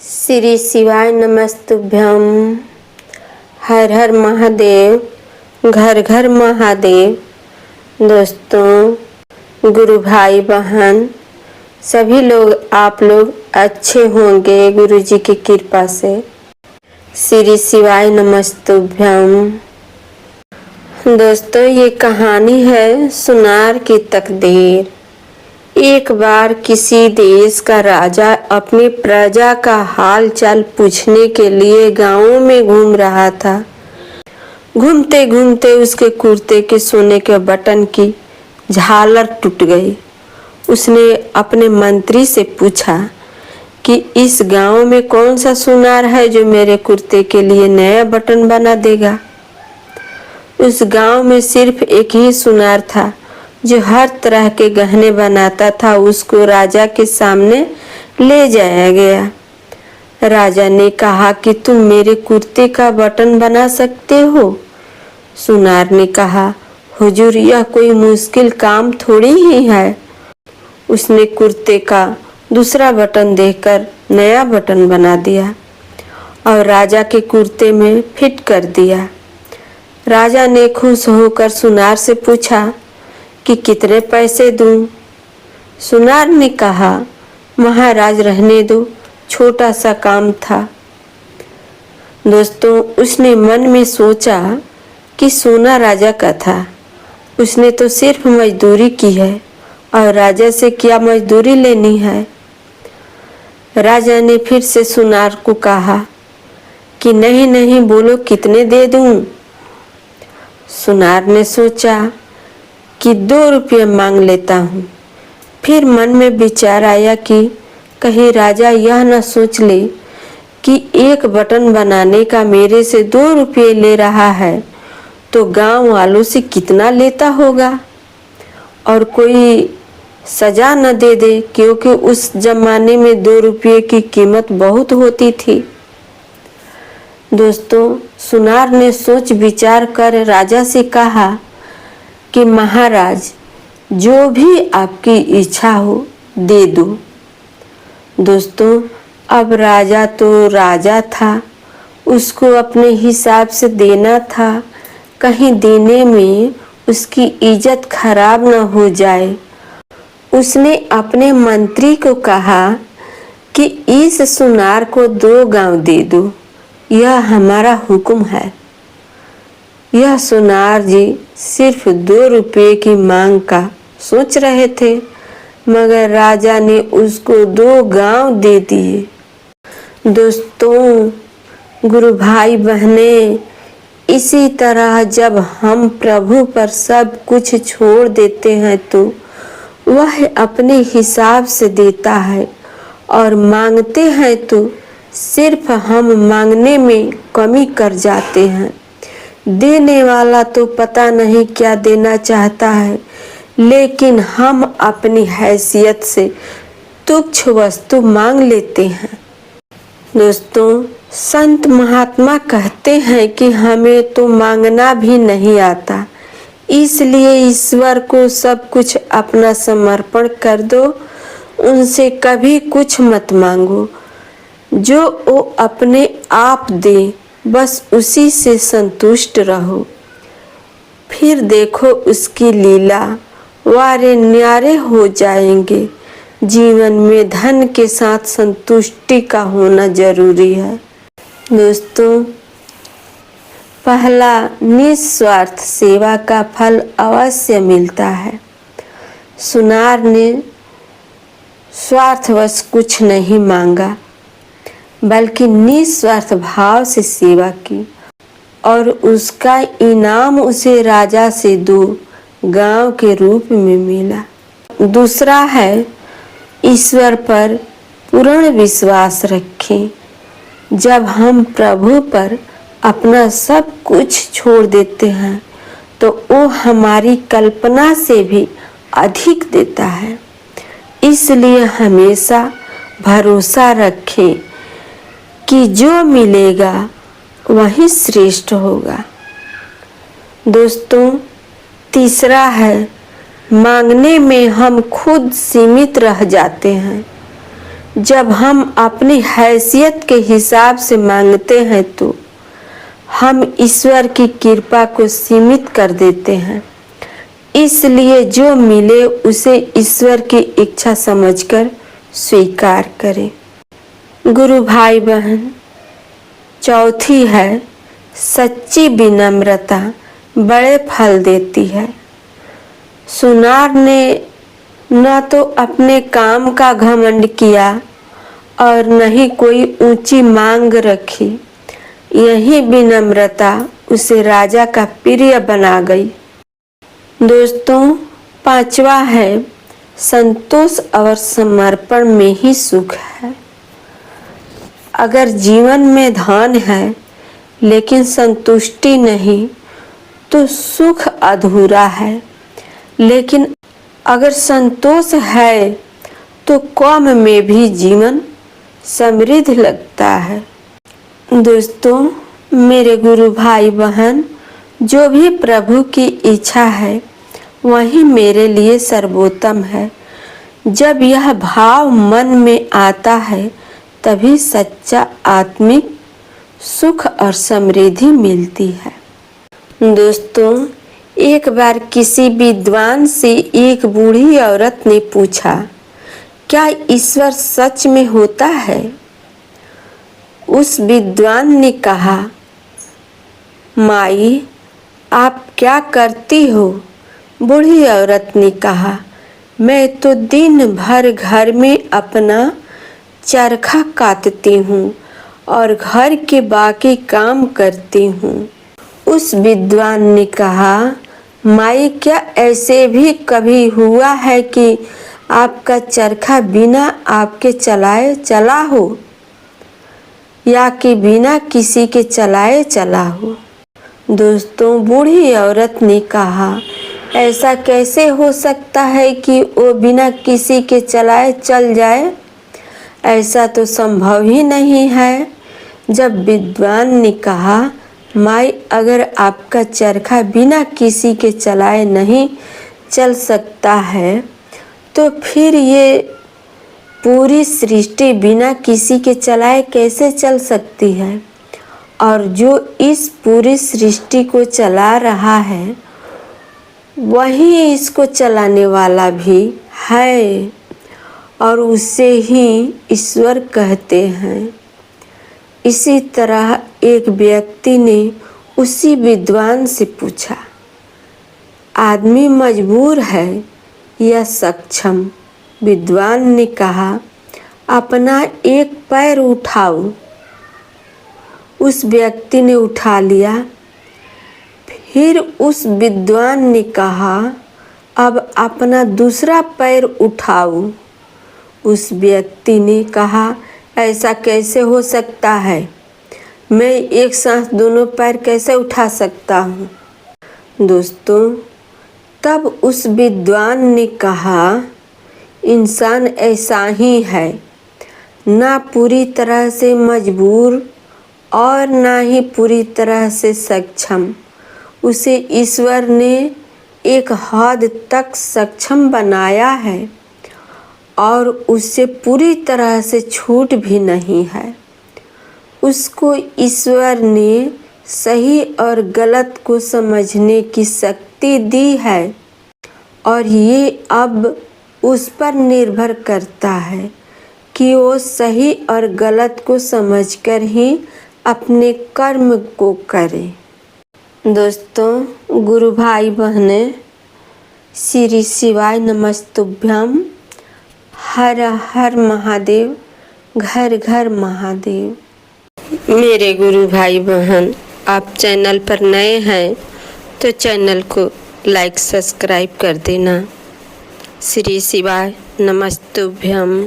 श्री शिवाय नमस्तुभ्यम। हर हर महादेव, घर घर महादेव। दोस्तों, गुरु भाई बहन सभी लोग, आप लोग अच्छे होंगे गुरु जी की कृपा से। श्री शिवाय नमस्तुभ्यम। दोस्तों, ये कहानी है सुनार की तकदीर। एक बार किसी देश का राजा अपनी प्रजा का हाल चाल पूछने के लिए गांवों में घूम रहा था। घूमते घूमते उसके कुर्ते के सोने के बटन की झालर टूट गई। उसने अपने मंत्री से पूछा कि इस गांव में कौन सा सुनार है जो मेरे कुर्ते के लिए नया बटन बना देगा। उस गांव में सिर्फ एक ही सुनार था जो हर तरह के गहने बनाता था। उसको राजा के सामने ले जाया गया। राजा ने कहा कि तुम मेरे कुर्ते का बटन बना सकते हो। सुनार ने कहा, हुजूर, यह कोई मुश्किल काम थोड़ी ही है। उसने कुर्ते का दूसरा बटन देकर नया बटन बना दिया और राजा के कुर्ते में फिट कर दिया। राजा ने खुश होकर सुनार से पूछा कि कितने पैसे दूं। सुनार ने कहा, महाराज रहने दो, छोटा सा काम था। दोस्तों, उसने मन में सोचा कि सोना राजा का था। उसने तो सिर्फ मजदूरी की है और राजा से क्या मजदूरी लेनी है। राजा ने फिर से सुनार को कहा कि नहीं नहीं, बोलो कितने दे दूं। सुनार ने सोचा कि 2 रुपये मांग लेता हूँ। फिर मन में विचार आया कि कहीं राजा यह न सोच ले कि एक बटन बनाने का मेरे से 2 रुपये ले रहा है तो गांव वालों से कितना लेता होगा, और कोई सजा न दे दे, क्योंकि उस जमाने में 2 रुपये की कीमत बहुत होती थी। दोस्तों, सुनार ने सोच विचार कर राजा से कहा कि महाराज, जो भी आपकी इच्छा हो दे दो। दोस्तों, अब राजा तो राजा था, उसको अपने हिसाब से देना था। कहीं देने में उसकी इज्जत खराब न हो जाए। उसने अपने मंत्री को कहा कि इस सुनार को 2 गांव दे दो, यह हमारा हुक्म है। यह सुनार जी सिर्फ 2 रुपये की मांग का सोच रहे थे, मगर राजा ने उसको 2 गांव दे दिए। दोस्तों, गुरु भाई बहने, इसी तरह जब हम प्रभु पर सब कुछ छोड़ देते हैं तो वह अपने हिसाब से देता है, और मांगते हैं तो सिर्फ हम मांगने में कमी कर जाते हैं। देने वाला तो पता नहीं क्या देना चाहता है, लेकिन हम अपनी हैसियत से तुच्छ वस्तु मांग लेते हैं। दोस्तों, संत महात्मा कहते हैं कि हमें तो मांगना भी नहीं आता, इसलिए ईश्वर को सब कुछ अपना समर्पण कर दो। उनसे कभी कुछ मत मांगो, जो वो अपने आप दे, बस उसी से संतुष्ट रहो। फिर देखो उसकी लीला, वारे न्यारे हो जाएंगे। जीवन में धन के साथ संतुष्टि का होना जरूरी है। दोस्तों, पहला, निस्वार्थ सेवा का फल अवश्य मिलता है। सुनार ने स्वार्थवश कुछ नहीं मांगा, बल्कि निस्वार्थ भाव से सेवा की, और उसका इनाम उसे राजा से 2 गांव के रूप में मिला। दूसरा है, ईश्वर पर पूर्ण विश्वास रखें। जब हम प्रभु पर अपना सब कुछ छोड़ देते हैं तो वो हमारी कल्पना से भी अधिक देता है। इसलिए हमेशा भरोसा रखें कि जो मिलेगा वही श्रेष्ठ होगा। दोस्तों, तीसरा है, मांगने में हम खुद सीमित रह जाते हैं। जब हम अपनी हैसियत के हिसाब से मांगते हैं तो हम ईश्वर की कृपा को सीमित कर देते हैं। इसलिए जो मिले उसे ईश्वर की इच्छा समझकर स्वीकार करें। गुरु भाई बहन, चौथी है सच्ची विनम्रता बड़े फल देती है। सुनार ने न तो अपने काम का घमंड किया और न ही कोई ऊंची मांग रखी। यही विनम्रता उसे राजा का प्रिय बना गई। दोस्तों, पांचवा है संतोष और समर्पण में ही सुख है। अगर जीवन में धन है लेकिन संतुष्टि नहीं तो सुख अधूरा है, लेकिन अगर संतोष है तो कम में भी जीवन समृद्ध लगता है। दोस्तों, मेरे गुरु भाई बहन, जो भी प्रभु की इच्छा है वही मेरे लिए सर्वोत्तम है। जब यह भाव मन में आता है तभी सच्चा आत्मिक सुख और समृद्धि मिलती है। दोस्तों, एक बार किसी विद्वान से एक बूढ़ी औरत ने पूछा, क्या ईश्वर सच में होता है? उस विद्वान ने कहा, माई, आप क्या करती हो? बूढ़ी औरत ने कहा, मैं तो दिन भर घर में अपना चरखा काटती हूँ और घर के बाकी काम करती हूँ। उस विद्वान ने कहा, माई, क्या ऐसे भी कभी हुआ है कि आपका चरखा बिना आपके चलाए चला हो या कि बिना किसी के चलाए चला हो? दोस्तों, बूढ़ी औरत ने कहा, ऐसा कैसे हो सकता है कि वो बिना किसी के चलाए चल जाए? ऐसा तो संभव ही नहीं है। जब विद्वान ने कहा, माई, अगर आपका चरखा बिना किसी के चलाए नहीं चल सकता है तो फिर ये पूरी सृष्टि बिना किसी के चलाए कैसे चल सकती है? और जो इस पूरी सृष्टि को चला रहा है वही इसको चलाने वाला भी है और उसे ही ईश्वर कहते हैं। इसी तरह एक व्यक्ति ने उसी विद्वान से पूछा, आदमी मजबूर है या सक्षम? विद्वान ने कहा, अपना एक पैर उठाओ। उस व्यक्ति ने उठा लिया। फिर उस विद्वान ने कहा, अब अपना दूसरा पैर उठाओ। उस व्यक्ति ने कहा, ऐसा कैसे हो सकता है? मैं एक साथ दोनों पैर कैसे उठा सकता हूँ? दोस्तों, तब उस विद्वान ने कहा, इंसान ऐसा ही है, ना पूरी तरह से मजबूर और ना ही पूरी तरह से सक्षम। उसे ईश्वर ने एक हद तक सक्षम बनाया है और उससे पूरी तरह से छूट भी नहीं है। उसको ईश्वर ने सही और गलत को समझने की शक्ति दी है और ये अब उस पर निर्भर करता है कि वो सही और गलत को समझकर ही अपने कर्म को करे। दोस्तों, गुरु भाई बहने, श्री शिवाय नमस्तुभ्यम। हर हर महादेव, घर घर महादेव। मेरे गुरु भाई बहन, आप चैनल पर नए हैं तो चैनल को लाइक सब्सक्राइब कर देना। श्री शिवाय नमस्तुभ्यम।